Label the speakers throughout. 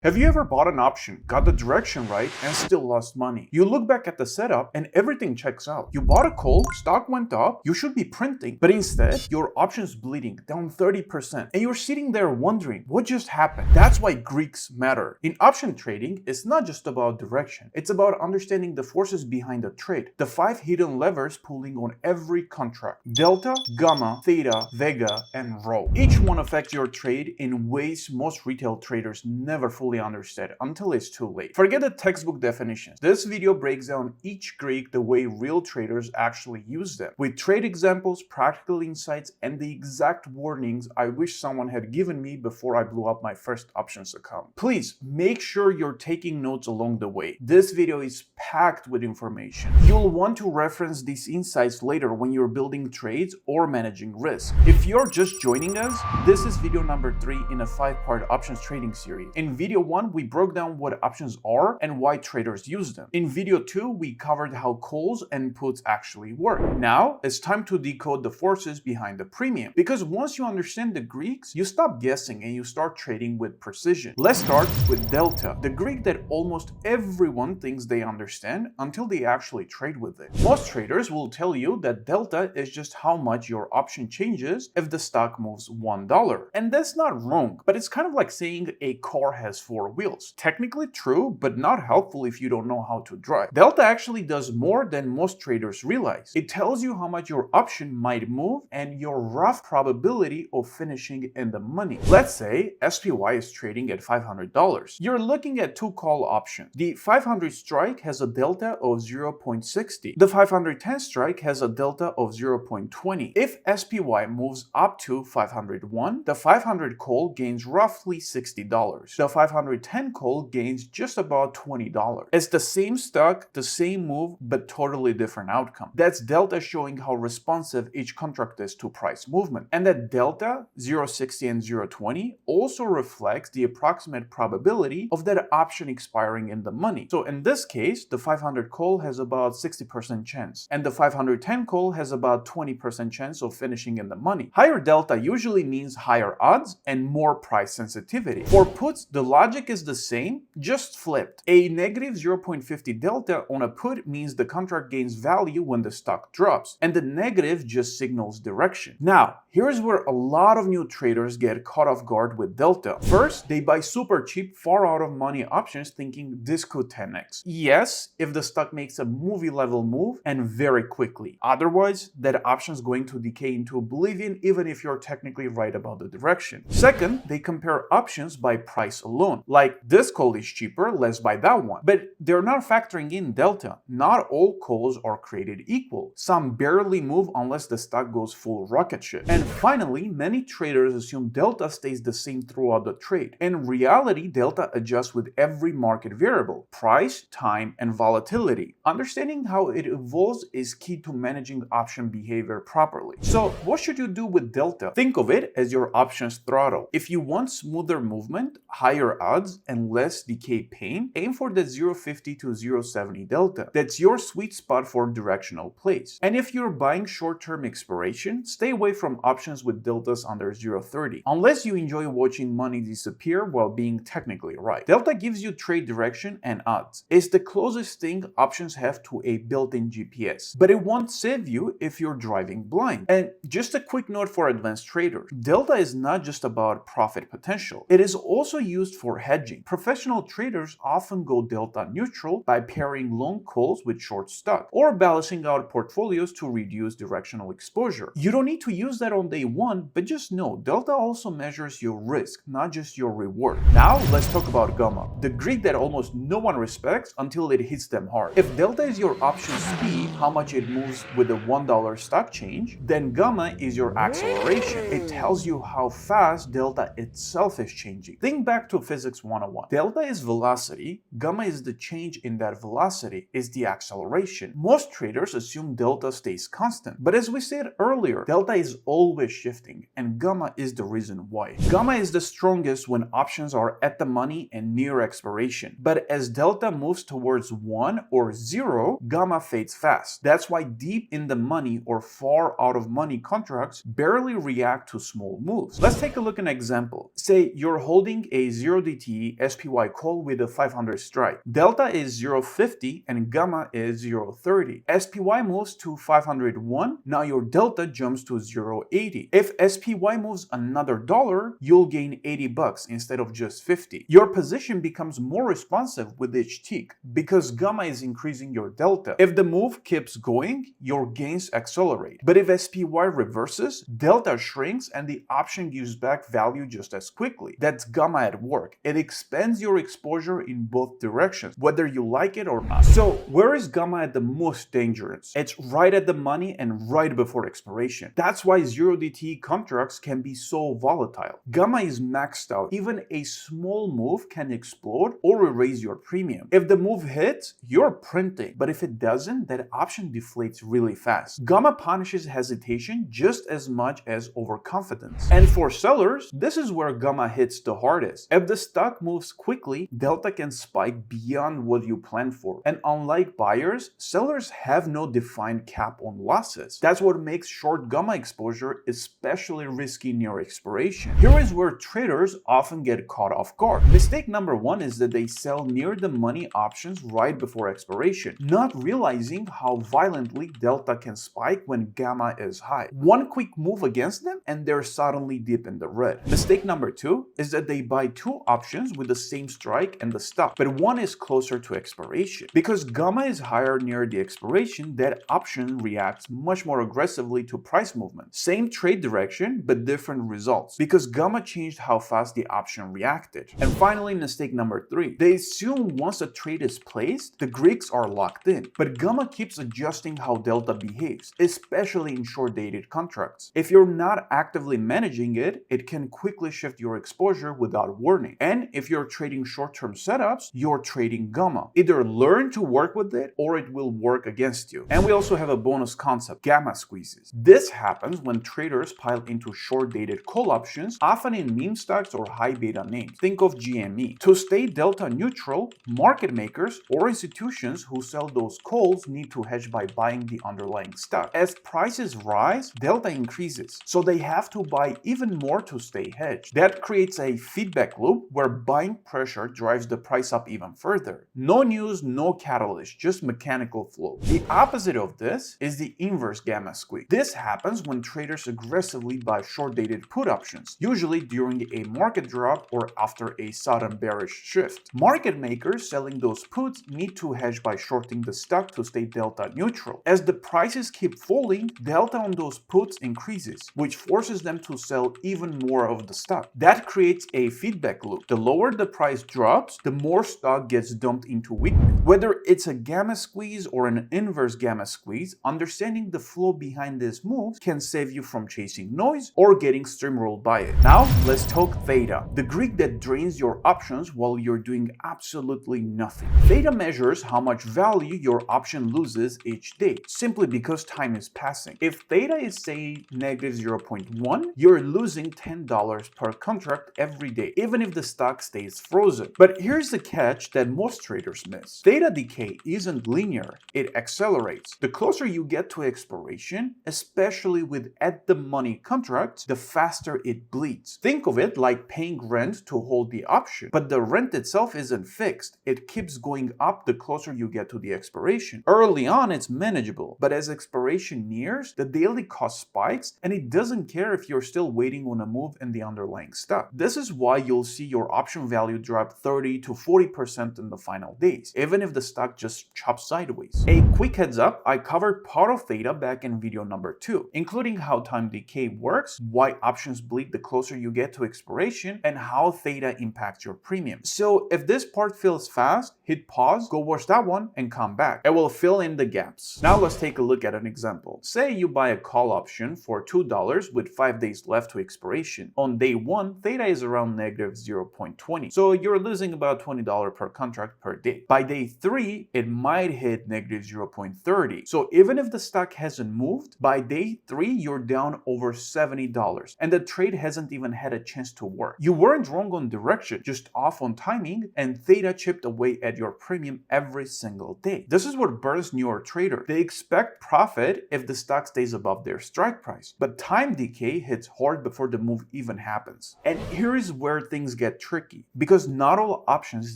Speaker 1: Have you ever bought an option, got the direction right, and still lost money? You look back at the setup and everything checks out. You bought a call, stock went up, you should be printing, but instead, your option's bleeding, down 30%, and you're sitting there wondering, what just happened? That's why Greeks matter. In option trading, it's not just about direction, it's about understanding the forces behind the trade, the 5 hidden levers pulling on every contract: delta, gamma, theta, vega, and rho. Each one affects your trade in ways most retail traders never fully understand until it's too late. Forget the textbook definitions. This video breaks down each Greek the way real traders actually use them, with trade examples, practical insights, and the exact warnings I wish someone had given me before I blew up my first options account. Please make sure you're taking notes along the way. This video is packed with information. You'll want to reference these insights later when you're building trades or managing risk. If you're just joining us, this is video number 3 in a 5-part options trading series. In video 1, we broke down what options are and why traders use them. In video 2, we covered how calls and puts actually work. Now, it's time to decode the forces behind the premium, because once you understand the Greeks, you stop guessing and you start trading with precision. Let's start with delta, the Greek that almost everyone thinks they understand until they actually trade with it. Most traders will tell you that delta is just how much your option changes if the stock moves $1. And that's not wrong, but it's kind of like saying a car has 4 wheels. Technically true, but not helpful if you don't know how to drive. Delta actually does more than most traders realize. It tells you how much your option might move and your rough probability of finishing in the money. Let's say SPY is trading at $500. You're looking at 2 call options. The 500 strike has a delta of 0.60. The 510 strike has a delta of 0.20. If SPY moves up to 501, the 500 call gains roughly $60. The 510 call gains just about $20. It's the same stock, the same move, but totally different outcome. That's delta showing how responsive each contract is to price movement. And that delta, 0.60 and 0.20, also reflects the approximate probability of that option expiring in the money. So in this case, the 500 call has about 60% chance, and the 510 call has about 20% chance of finishing in the money. Higher delta usually means higher odds and more price sensitivity. For puts, the logic is the same, just flipped. A negative 0.50 delta on a put means the contract gains value when the stock drops, and the negative just signals direction. Now, here's where a lot of new traders get caught off guard with delta. First, they buy super cheap, far out of money options thinking this could 10x. Yes, if the stock makes a movie level move and very quickly. Otherwise, that option's going to decay into oblivion even if you're technically right about the direction. Second, they compare options by price alone. Like, this call is cheaper, let's buy that one. But they're not factoring in delta. Not all calls are created equal. Some barely move unless the stock goes full rocket ship. And finally, many traders assume delta stays the same throughout the trade. In reality, delta adjusts with every market variable: price, time, and volatility. Understanding how it evolves is key to managing option behavior properly. So, what should you do with delta? Think of it as your options throttle. If you want smoother movement, higher odds, and less decay pain, aim for the 0.50 to 0.70 delta. That's your sweet spot for directional plays. And if you're buying short-term expiration, stay away from options with deltas under 0.30, unless you enjoy watching money disappear while being technically right. Delta gives you trade direction and odds. It's the closest thing options have to a built-in GPS, but it won't save you if you're driving blind. And just a quick note for advanced traders: delta is not just about profit potential. It is also used for hedging. Professional traders often go delta neutral by pairing long calls with short stock, or balancing out portfolios to reduce directional exposure. You don't need to use that on day one, but just know delta also measures your risk, not just your reward. Now let's talk about gamma, the Greek that almost no one respects until it hits them hard. If delta is your option speed, how much it moves with a $1 stock change, then gamma is your acceleration. It tells you how fast delta itself is changing. Think back to physics 101. Delta is velocity, gamma is the change in that velocity, is the acceleration. Most traders assume delta stays constant, but as we said earlier, delta is always always shifting, and gamma is the reason why. Gamma is the strongest when options are at the money and near expiration, but as delta moves towards 1 or 0, gamma fades fast. That's why deep in the money or far out of money contracts barely react to small moves. Let's take a look at an example. Say you're holding a 0DTE SPY call with a 500 strike. Delta is 0.50 and gamma is 0.30. SPY moves to 501, now your delta jumps to 0.80. If SPY moves another dollar, you'll gain $80 instead of just 50. Your position becomes more responsive with each tick because gamma is increasing your delta. If the move keeps going, your gains accelerate. But if SPY reverses, delta shrinks and the option gives back value just as quickly. That's gamma at work. It expands your exposure in both directions, whether you like it or not. So where is gamma at the most dangerous? It's right at the money and right before expiration. That's why 0DTE contracts can be so volatile. Gamma is maxed out. Even a small move can explode or erase your premium. If the move hits, you're printing. But if it doesn't, that option deflates really fast. Gamma punishes hesitation just as much as overconfidence. And for sellers, this is where gamma hits the hardest. If the stock moves quickly, delta can spike beyond what you planned for. And unlike buyers, sellers have no defined cap on losses. That's what makes short gamma exposure especially risky near expiration. Here is where traders often get caught off guard. Mistake number one is that they sell near the money options right before expiration, not realizing how violently delta can spike when gamma is high. One quick move against them and they're suddenly deep in the red. Mistake number two is that they buy two options with the same strike and the stop, but one is closer to expiration. Because gamma is higher near the expiration, that option reacts much more aggressively to price movement. Same trade direction, but different results, because gamma changed how fast the option reacted. And finally, mistake number three. They assume once a trade is placed, the Greeks are locked in, but gamma keeps adjusting how delta behaves, especially in short-dated contracts. If you're not actively managing it, it can quickly shift your exposure without warning. And if you're trading short-term setups, you're trading gamma. Either learn to work with it or it will work against you. And we also have a bonus concept, gamma squeezes. This happens when traders pile into short-dated call options, often in meme stocks or high beta names. Think of GME. To stay delta neutral, market makers or institutions who sell those calls need to hedge by buying the underlying stock. As prices rise, delta increases, so they have to buy even more to stay hedged. That creates a feedback loop where buying pressure drives the price up even further. No news, no catalyst, just mechanical flow. The opposite of this is the inverse gamma squeeze. This happens when traders aggressively buy short-dated put options, usually during a market drop or after a sudden bearish shift. Market makers selling those puts need to hedge by shorting the stock to stay delta neutral. As the prices keep falling, delta on those puts increases, which forces them to sell even more of the stock. That creates a feedback loop. The lower the price drops, the more stock gets dumped into weakness. Whether it's a gamma squeeze or an inverse gamma squeeze, understanding the flow behind these moves can save you from chasing noise or getting steamrolled by it. Now, let's talk Theta, the Greek that drains your options while you're doing absolutely nothing. Theta measures how much value your option loses each day, simply because time is passing. If Theta is, say, negative 0.1, you're losing $10 per contract every day, even if the stock stays frozen. But here's the catch that most traders miss. Theta decay isn't linear, it accelerates. The closer you get to expiration, especially with at-the-money contracts, the faster it bleeds. Think of it like paying rent to hold the option, but the rent itself isn't fixed. It keeps going up the closer you get to the expiration. Early on, it's manageable, but as expiration nears, the daily cost spikes, and it doesn't care if you're still waiting on a move in the underlying stock. This is why you'll see your option value drop 30 to 40% in the final days, even if the stock just chops sideways. A quick heads up, I covered part of Theta back in video number 2, including how time decay works, why options bleed the closer you get to expiration, and how Theta impacts your premium. So if this part feels fast, hit pause, go watch that one, and come back. It will fill in the gaps. Now let's take a look at an example. Say you buy a call option for $2 with 5 days left to expiration. On day 1, Theta is around negative 0.20, so you're losing about $20 per contract per day. By day 3, it might hit negative 0.30, so even if the stock hasn't moved, by day 3 you're down down over $70, and the trade hasn't even had a chance to work. You weren't wrong on direction, just off on timing, and Theta chipped away at your premium every single day. This is what burns newer traders. They expect profit if the stock stays above their strike price, but time decay hits hard before the move even happens. And here is where things get tricky, because not all options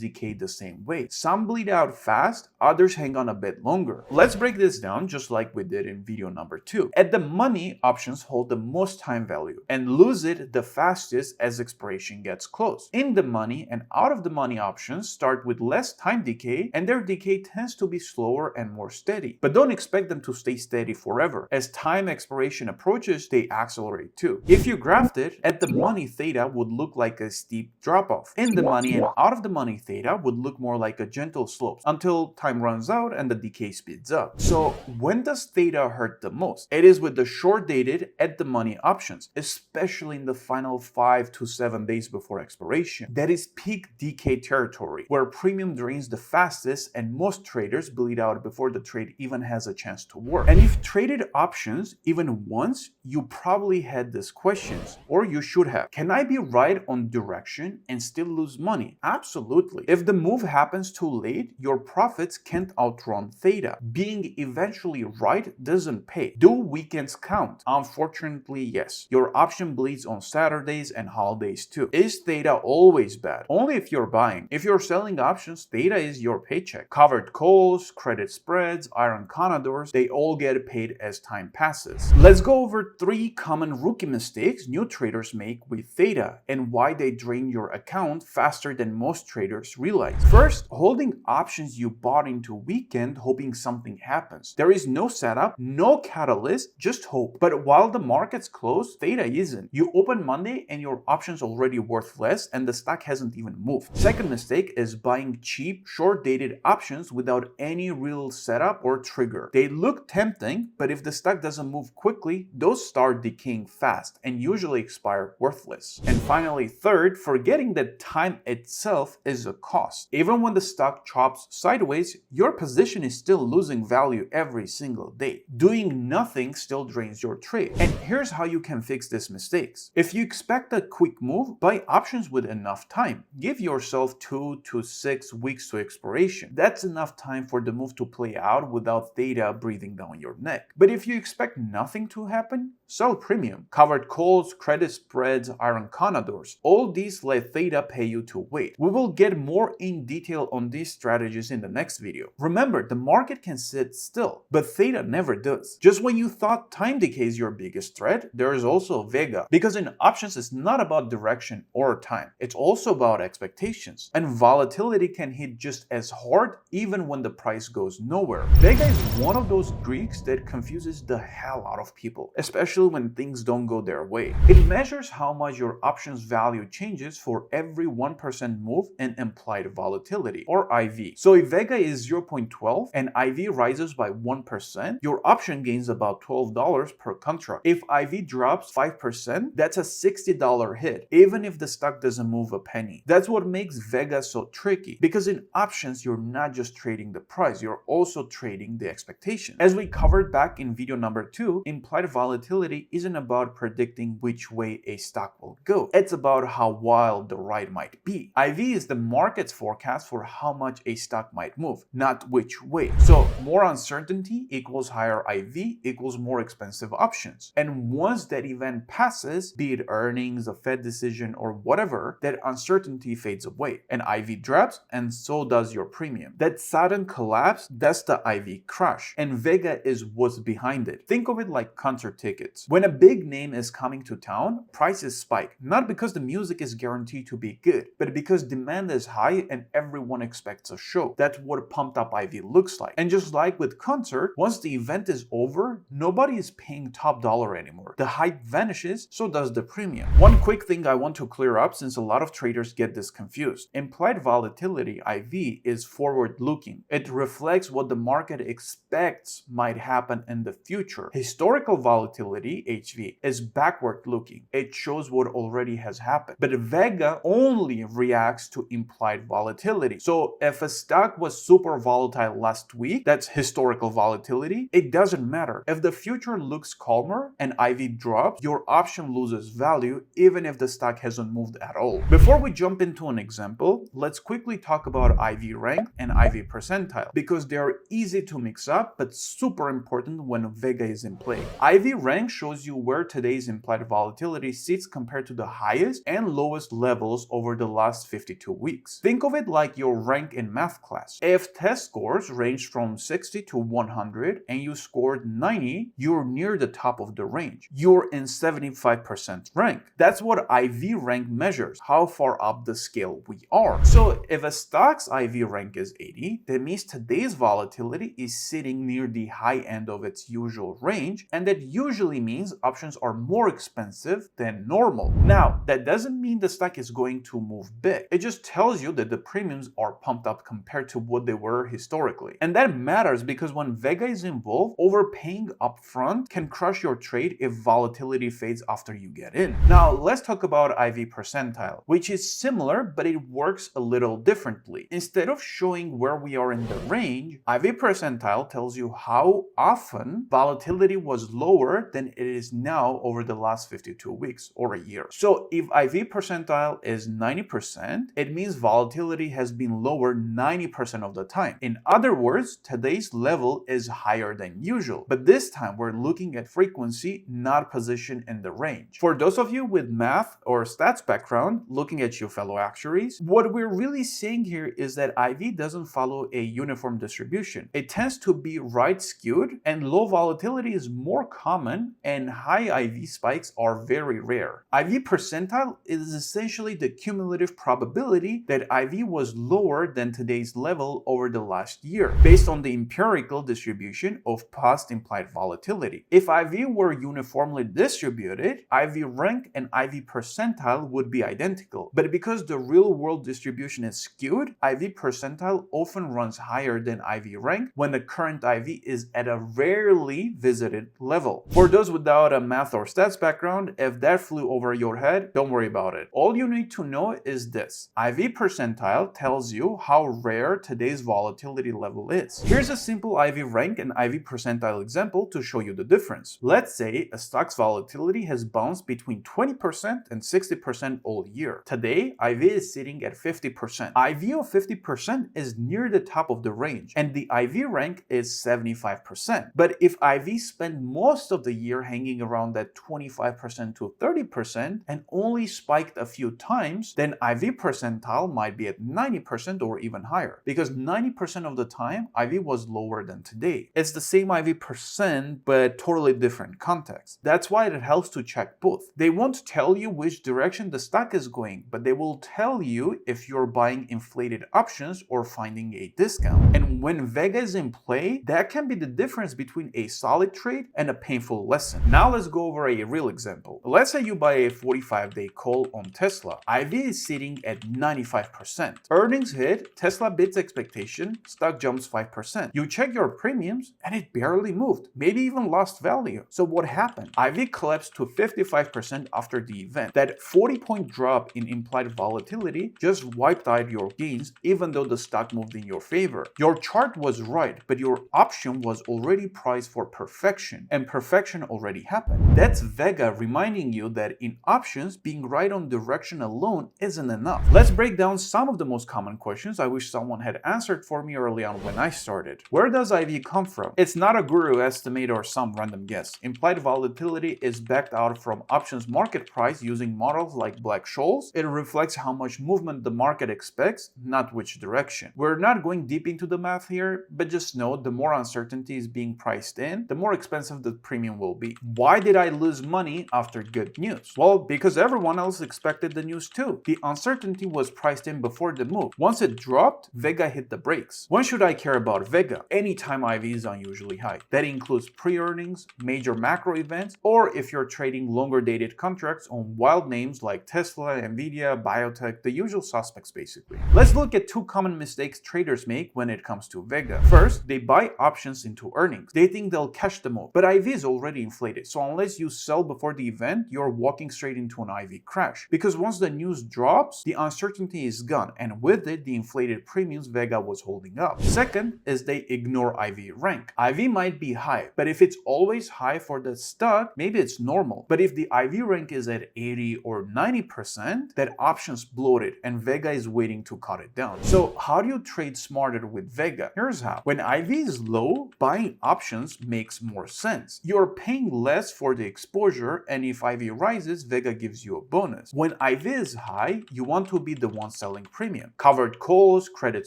Speaker 1: decay the same way. Some bleed out fast, others hang on a bit longer. Let's break this down just like we did in video number 2. At the money, options hold the most time value and lose it the fastest as expiration gets close. In the money and out of the money options start with less time decay, and their decay tends to be slower and more steady. But don't expect them to stay steady forever. As time expiration approaches, they accelerate too. If you graphed it, at the money Theta would look like a steep drop-off. In the money and out of the money Theta would look more like a gentle slope until time runs out and the decay speeds up. So when does Theta hurt the most? It is with the short-dated at the money options, especially in the final 5 to 7 days before expiration. That is peak decay territory, where premium drains the fastest and most traders bleed out before the trade even has a chance to work. And if traded options even once, you probably had these questions, or you should have. Can I be right on direction and still lose money? Absolutely. If the move happens too late, your profits can't outrun Theta. Being eventually right doesn't pay. Do weekends count? Unfortunately, yes. Your option bleeds on Saturdays and holidays too. Is Theta always bad? Only if you're buying. If you're selling options, Theta is your paycheck. Covered calls, credit spreads, iron condors, they all get paid as time passes. Let's go over 3 common rookie mistakes new traders make with Theta and why they drain your account faster than most traders realize. First, holding options you bought into weekend hoping something happens. There is no setup, no catalyst, just hope. But while the market's closed, Theta isn't. You open Monday and your option's already worth less and the stock hasn't even moved. Second mistake is buying cheap, short-dated options without any real setup or trigger. They look tempting, but if the stock doesn't move quickly, those start decaying fast and usually expire worthless. And finally, third, forgetting that time itself is a cost. Even when the stock chops sideways, your position is still losing value every single day. Doing nothing still drains your trade. And here's how you can fix these mistakes. If you expect a quick move, buy options with enough time. Give yourself 2 to 6 weeks to expiration. That's enough time for the move to play out without Theta breathing down your neck. But if you expect nothing to happen, sell premium. Covered calls, credit spreads, iron condors. All these let Theta pay you to wait. We will get more in detail on these strategies in the next video. Remember, the market can sit still, but Theta never does. Just when you thought time decay is your biggest threat, there is also Vega. Because in options, it's not about direction or time. It's also about expectations. And volatility can hit just as hard even when the price goes nowhere. Vega is one of those Greeks that confuses the hell out of people, especially when things don't go their way. It measures how much your options value changes for every 1% move in implied volatility, or IV. So if Vega is 0.12 and IV rises by 1%, your option gains about $12 per contract. If IV drops 5%, that's a $60 hit, even if the stock doesn't move a penny. That's what makes Vega so tricky, because in options, you're not just trading the price, you're also trading the expectation. As we covered back in video number 2, implied volatility isn't about predicting which way a stock will go. It's about how wild the ride might be. IV is the market's forecast for how much a stock might move, not which way. So more uncertainty equals higher IV equals more expensive options. And once that event passes, be it earnings, a Fed decision, or whatever, that uncertainty fades away. And IV drops, and so does your premium. That sudden collapse, that's the IV crash. And Vega is what's behind it. Think of it like concert tickets. When a big name is coming to town, prices spike. Not because the music is guaranteed to be good, but because demand is high and everyone expects a show. That's what pumped up IV looks like. And just like with concert, once the event is over, nobody is paying top dollar anymore. The hype vanishes, so does the premium. One quick thing I want to clear up, since a lot of traders get this confused. Implied volatility, IV, is forward-looking. It reflects what the market expects might happen in the future. Historical volatility volatility, HV, is backward looking. It shows what already has happened. But Vega only reacts to implied volatility. So if a stock was super volatile last week, that's historical volatility, it doesn't matter. If the future looks calmer and IV drops, your option loses value even if the stock hasn't moved at all. Before we jump into an example, let's quickly talk about IV rank and IV percentile because they are easy to mix up but super important when Vega is in play. IV rank shows you where today's implied volatility sits compared to the highest and lowest levels over the last 52 weeks. Think of it like your rank in math class. If test scores ranged from 60 to 100 and you scored 90, you're near the top of the range. You're in 75% rank. That's what IV rank measures, how far up the scale we are. So if a stock's IV rank is 80, that means today's volatility is sitting near the high end of its usual range, and that usually means options are more expensive than normal. Now, that doesn't mean the stock is going to move big. It just tells you that the premiums are pumped up compared to what they were historically. And that matters because when Vega is involved, overpaying upfront can crush your trade if volatility fades after you get in. Now, let's talk about IV percentile, which is similar, but it works a little differently. Instead of showing where we are in the range, IV percentile tells you how often volatility was lower than it is now over the last 52 weeks or a year. So if IV percentile is 90%, it means volatility has been lower 90% of the time. In other words, today's level is higher than usual. But this time we're looking at frequency, not position in the range. For those of you with math or stats background, looking at you fellow actuaries, what we're really saying here is that IV doesn't follow a uniform distribution. It tends to be right skewed, and low volatility is more common and high IV spikes are very rare. IV percentile is essentially the cumulative probability that IV was lower than today's level over the last year, based on the empirical distribution of past implied volatility. If IV were uniformly distributed, IV rank and IV percentile would be identical. But because the real world distribution is skewed, IV percentile often runs higher than IV rank when the current IV is at a rarely visited level. For those without a math or stats background, if that flew over your head, don't worry about it. All you need to know is this. IV percentile tells you how rare today's volatility level is. Here's a simple IV rank and IV percentile example to show you the difference. Let's say a stock's volatility has bounced between 20% and 60% all year. Today, IV is sitting at 50%. IV of 50% is near the top of the range, and the IV rank is 75%. But if IV spent most of the year hanging around that 25% to 30% and only spiked a few times, then IV percentile might be at 90% or even higher, because 90% of the time IV was lower than today. It's the same IV percent, but totally different context. That's why it helps to check both. They won't tell you which direction the stock is going, but they will tell you if you're buying inflated options or finding a discount. And when Vega is in play, that can be the difference between a solid trade and a painful lesson. Now let's go over a real example. Let's say you buy a 45-day call on Tesla. IV is sitting at 95%. Earnings hit, Tesla beats expectation, stock jumps 5%. You check your premiums and it barely moved, maybe even lost value. So what happened? IV collapsed to 55% after the event. That 40-point drop in implied volatility just wiped out your gains even though the stock moved in your favor. Your chart was right, but your option was already priced for perfection, and perfection already happened. That's Vega reminding you that in options, being right on direction alone isn't enough. Let's break down some of the most common questions I wish someone had answered for me early on when I started. Where does IV come from? It's not a guru estimate or some random guess. Implied volatility is backed out from options market price using models like Black-Scholes. It reflects how much movement the market expects, not which direction. We're not going deep into the math here, but just know the more uncertainty is being priced in, the more expensive the premium will be. Why did I lose money after good news? Well, because everyone else expected the news too. The uncertainty was priced in before the move. Once it dropped, Vega hit the brakes. When should I care about Vega? Anytime IV is unusually high. That includes pre-earnings, major macro events, or if you're trading longer dated contracts on wild names like Tesla, Nvidia, biotech, the usual suspects basically. Let's look at two common mistakes traders make when it comes to Vega. First, they buy options into earnings. They think they'll catch the move, but IV is already in inflated. So unless you sell before the event, you're walking straight into an IV crash. Because once the news drops, the uncertainty is gone, and with it, the inflated premiums Vega was holding up. Second is they ignore IV rank. IV might be high, but if it's always high for the stock, maybe it's normal. But if the IV rank is at 80 or 90%, that option's bloated and Vega is waiting to cut it down. So how do you trade smarter with Vega? Here's how. When IV is low, buying options makes more sense. You're paying less for the exposure, and if IV rises, Vega gives you a bonus. When IV is high, you want to be the one selling premium. Covered calls, credit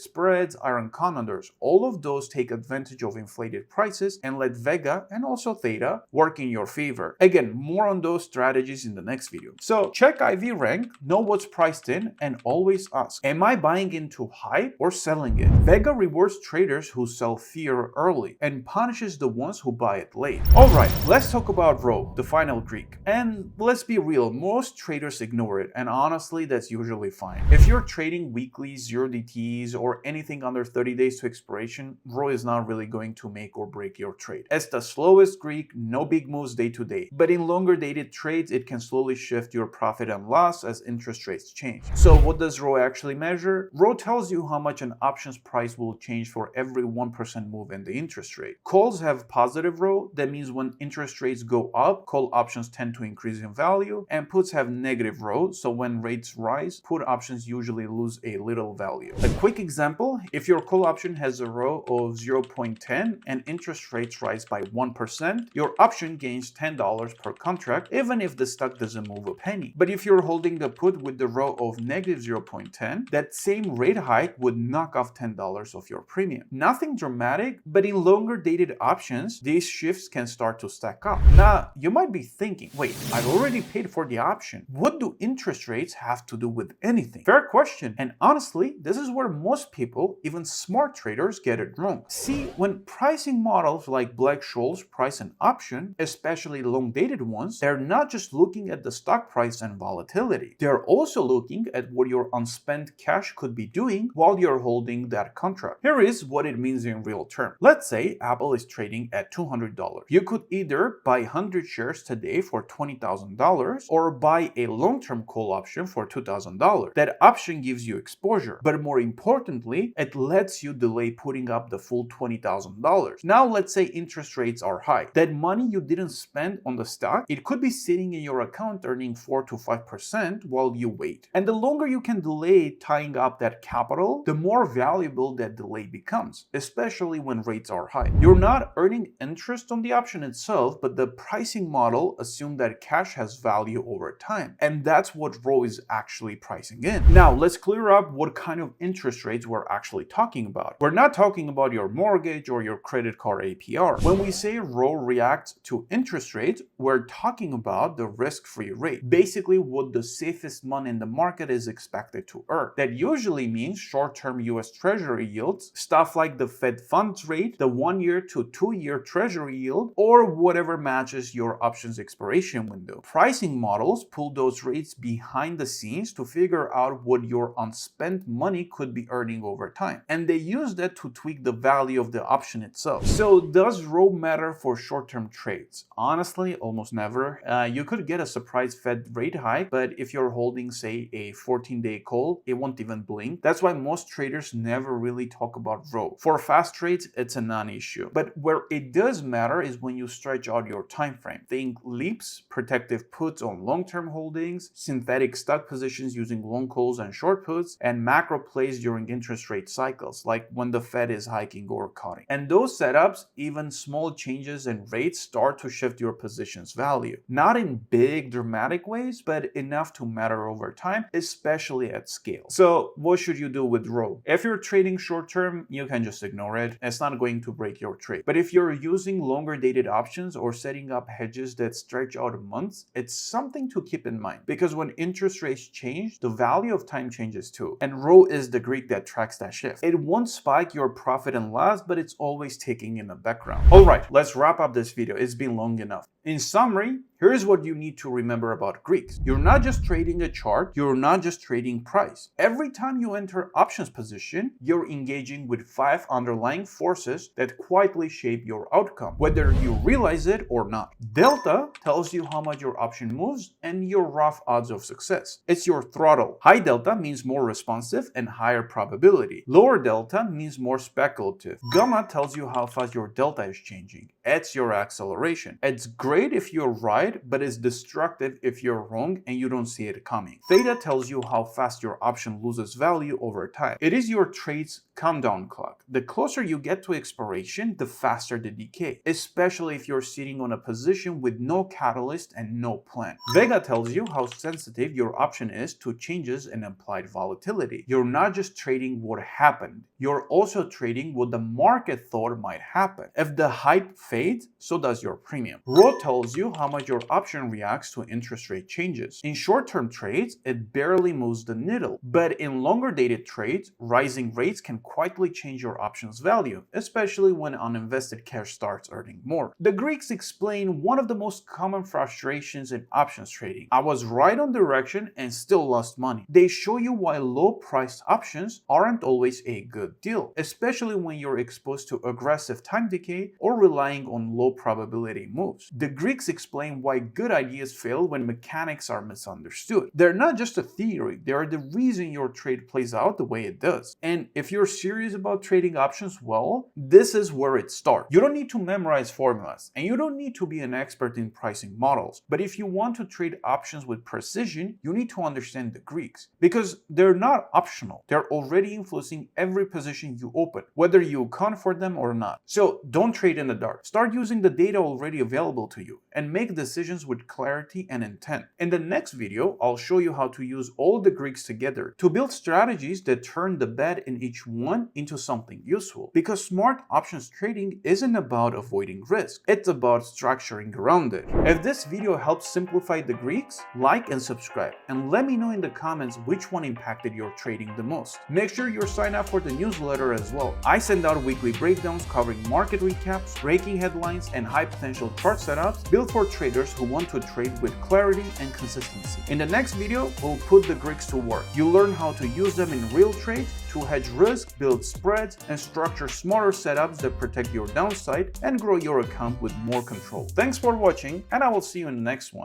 Speaker 1: spreads, iron condors, all of those take advantage of inflated prices and let Vega and also Theta work in your favor. Again, more on those strategies in the next video. So check IV rank, know what's priced in, and always ask, am I buying into hype or selling it? Vega rewards traders who sell fear early and punishes the ones who buy it late. Alright, let's talk about Rho, the final Greek. And let's be real, most traders ignore it, and honestly that's usually fine. If you're trading weekly, 0DTs, or anything under 30 days to expiration, Rho is not really going to make or break your trade. It's the slowest Greek, no big moves day to day. But in longer dated trades, it can slowly shift your profit and loss as interest rates change. So what does Rho actually measure? Rho tells you how much an option's price will change for every 1% move in the interest rate. Calls have positive Rho, that means when interest rates go up, call options tend to increase in value, and puts have negative Rho, so when rates rise, put options usually lose a little value. A quick example, if your call option has a Rho of 0.10 and interest rates rise by 1%, your option gains $10 per contract, even if the stock doesn't move a penny. But if you're holding the put with the Rho of negative 0.10, that same rate hike would knock off $10 of your premium. Nothing dramatic, but in longer dated options, these shifts can start to stack up. Now, you might be thinking, wait, I've already paid for the option. What do interest rates have to do with anything? Fair question. And honestly, this is where most people, even smart traders, get it wrong. See, when pricing models like Black-Scholes price an option, especially long-dated ones, they're not just looking at the stock price and volatility. They're also looking at what your unspent cash could be doing while you're holding that contract. Here is what it means in real terms. Let's say Apple is trading at $200. You could either buy 100 shares today for $20,000 or buy a long-term call option for $2,000. That option gives you exposure, but more importantly, it lets you delay putting up the full $20,000. Now let's say interest rates are high. That money you didn't spend on the stock, it could be sitting in your account earning 4 to 5% while you wait. And the longer you can delay tying up that capital, the more valuable that delay becomes, especially when rates are high. You're not earning interest on the option itself, but the pricing model assumes that cash has value over time. And that's what Rho is actually pricing in. Now, let's clear up what kind of interest rates we're actually talking about. We're not talking about your mortgage or your credit card APR. When we say Rho reacts to interest rates, we're talking about the risk-free rate. Basically, what the safest money in the market is expected to earn. That usually means short-term US Treasury yields, stuff like the Fed funds rate, the 1-year to 2-year Treasury yield, or whatever matches your options expiration window. Pricing models pull those rates behind the scenes to figure out what your unspent money could be earning over time. And they use that to tweak the value of the option itself. So does Rho matter for short-term trades? Honestly, almost never. You could get a surprise Fed rate hike, but if you're holding, say, a 14-day call, it won't even blink. That's why most traders never really talk about Rho. For fast trades, it's a non-issue. But where it does matter is when you stretch out your time frame. Think leaps, protective puts on long-term holdings, synthetic stock positions using long calls and short puts, and macro plays during interest rate cycles, like when the Fed is hiking or cutting. And those setups, even small changes in rates start to shift your position's value. Not in big dramatic ways, but enough to matter over time, especially at scale. So what should you do with Rho? If you're trading short term, you can just ignore it. It's not going to break your trade. But if you're using longer dated options or setting up hedges that stretch out months, it's something to keep in mind, because when interest rates change, the value of time changes too. And Rho is the Greek that tracks that shift. It won't spike your profit and loss, but it's always ticking in the background. All right, let's wrap up this video. It's been long enough. In summary, here's what you need to remember about Greeks. You're not just trading a chart, you're not just trading price. Every time you enter options position, you're engaging with 5 underlying forces that quietly shape your outcome, whether you realize it or not. Delta tells you how much your option moves and your rough odds of success. It's your throttle. High delta means more responsive and higher probability. Lower delta means more speculative. Gamma tells you how fast your delta is changing. It's your acceleration. It's great if you're right, but it's destructive if you're wrong and you don't see it coming. Theta tells you how fast your option loses value over time. It is your trade's countdown clock. The closer you get to expiration, the faster the decay, especially if you're sitting on a position with no catalyst and no plan. Vega tells you how sensitive your option is to changes in implied volatility. You're not just trading what happened, you're also trading what the market thought might happen. If the hype fades, so does your premium. Rho tells you how much your option reacts to interest rate changes. In short-term trades, it barely moves the needle, but in longer-dated trades, rising rates can quietly change your option's value, especially when uninvested cash starts earning more. The Greeks explain one of the most common frustrations in options trading. I was right on direction and still lost money. They show you why low-priced options aren't always a good deal, especially when you're exposed to aggressive time decay or relying on low-probability moves. The Greeks explain why good ideas fail when mechanics are misunderstood. They're not just a theory, they are the reason your trade plays out the way it does. And if you're serious about trading options well, this is where it starts. You don't need to memorize formulas, and you don't need to be an expert in pricing models. But if you want to trade options with precision, you need to understand the Greeks, because they're not optional. They're already influencing every position you open, whether you account for them or not. So don't trade in the dark. Start using the data already available to you and make decisions with clarity and intent. In the next video, I'll show you how to use all the Greeks together to build strategies that turn the bad in each one into something useful. Because smart options trading isn't about avoiding risk, it's about structuring around it. If this video helps simplify the Greeks, like and subscribe, and let me know in the comments which one impacted your trading the most. Make sure you're signed up for the newsletter as well. I send out weekly breakdowns covering market recaps, breaking headlines, and high potential chart setups built for traders who want to trade with clarity and consistency. In the next video, we'll put the Greeks to work. You'll learn how to use them in real trades to hedge risk, build spreads, and structure smarter setups that protect your downside and grow your account with more control. Thanks for watching, and I will see you in the next one.